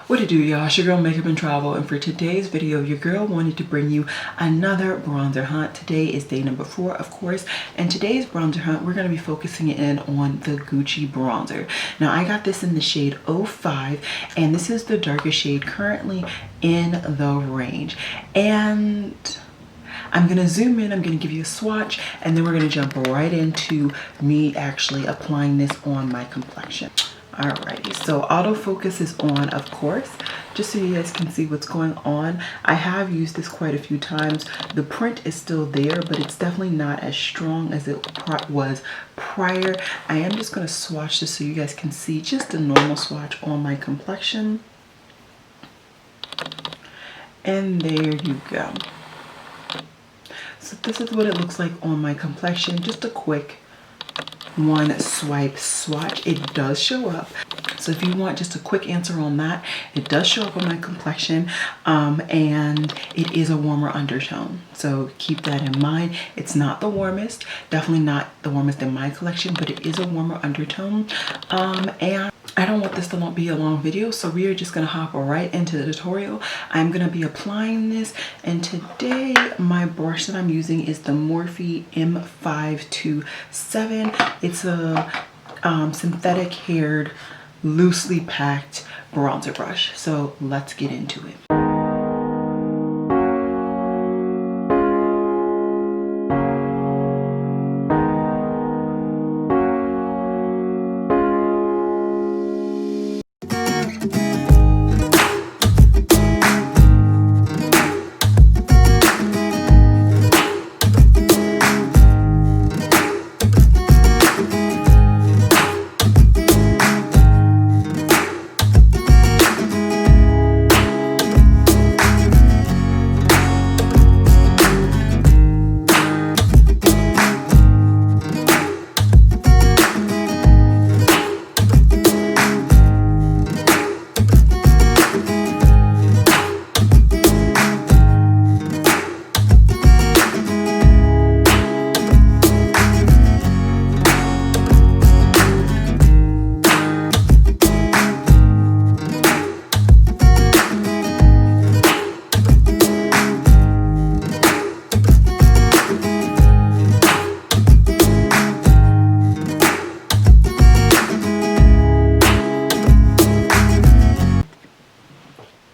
What it do, y'all? It's your girl Makeup and Travel, and for today's video your girl wanted to bring you another bronzer hunt. Today is day number 4, of course, and today's bronzer hunt we're going to be focusing in on the Gucci bronzer. Now I got this in the shade 05, and this is the darkest shade currently in the range. And I'm going to zoom in, I'm going to give you a swatch, and then we're going to jump right into me actually applying this on my complexion. Alrighty, so autofocus is on, of course, just so you guys can see what's going on. I have used this quite a few times. The print is still there, but it's definitely not as strong as it was prior. I am just going to swatch this so you guys can see just a normal swatch on my complexion. And there you go. So this is what it looks like on my complexion. Just a quick one swipe swatch. It does show up, so if you want just a quick answer on that, it does show up on my complexion, and it is a warmer undertone, so keep that in mind. It's not the warmest, definitely not the warmest in my collection, but it is a warmer undertone. And I don't want this to not be a long video, so we are just gonna hop right into the tutorial. I'm gonna be applying this, and today my brush that I'm using is the Morphe M527. It's a synthetic haired, loosely packed bronzer brush. So let's get into it.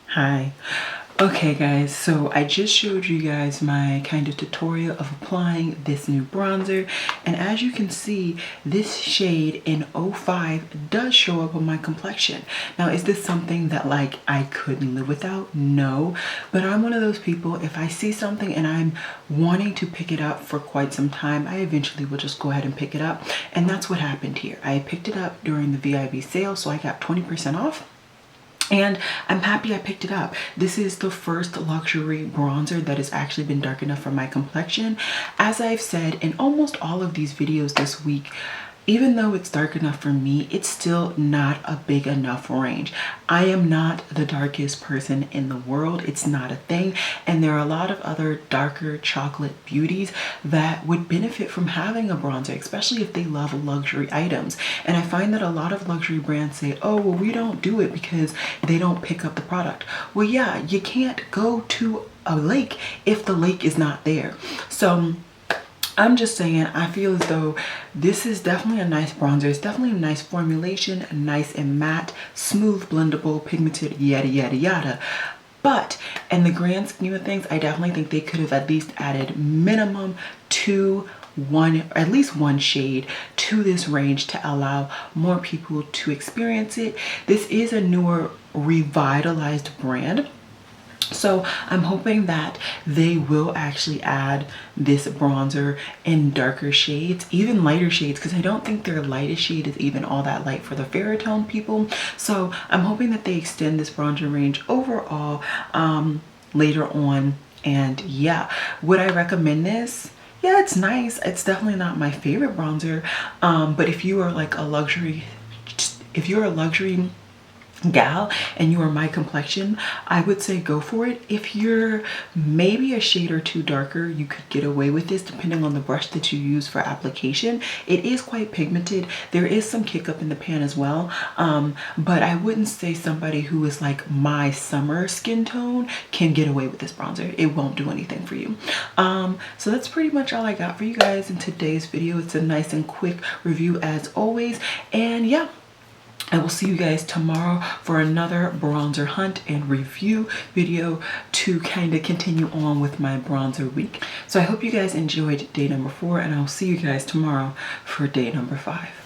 Hi. Okay guys, so I just showed you guys my kind of tutorial of applying this new bronzer, and as you can see, this shade in 05 does show up on my complexion. Now, is this something that like I couldn't live without? No, but I'm one of those people, if I see something and I'm wanting to pick it up for quite some time, I eventually will just go ahead and pick it up, and that's what happened here. I picked it up during the VIB sale, so I got 20% off. And I'm happy I picked it up. This is the first luxury bronzer that has actually been dark enough for my complexion. As I've said in almost all of these videos this week, even though it's dark enough for me, it's still not a big enough range. I am not the darkest person in the world. It's not a thing. And there are a lot of other darker chocolate beauties that would benefit from having a bronzer, especially if they love luxury items. And I find that a lot of luxury brands say, oh, well, we don't do it because they don't pick up the product. Well, yeah, you can't go to a lake if the lake is not there. So I'm just saying, I feel as though this is definitely a nice bronzer. It's definitely a nice formulation, nice and matte, smooth, blendable, pigmented, yada, yada, yada. But in the grand scheme of things, I definitely think they could have at least added minimum at least one shade to this range to allow more people to experience it. This is a newer, revitalized brand. So I'm hoping that they will actually add this bronzer in darker shades, even lighter shades, because I don't think their lightest shade is even all that light for the fairer tone people. So I'm hoping that they extend this bronzer range overall later on. And yeah, would I recommend this? Yeah, it's nice. It's definitely not my favorite bronzer, but if you are like a luxury gal and you are my complexion, I would say go for it. If you're maybe a shade or two darker, you could get away with this depending on the brush that you use for application. It is quite pigmented. There is some kick up in the pan as well, but I wouldn't say somebody who is like my summer skin tone can get away with this bronzer. It won't do anything for you. So that's pretty much all I got for you guys in today's video. It's a nice and quick review as always, and yeah, I will see you guys tomorrow for another bronzer hunt and review video to kind of continue on with my bronzer week. So I hope you guys enjoyed day number 4, and I'll see you guys tomorrow for day number 5.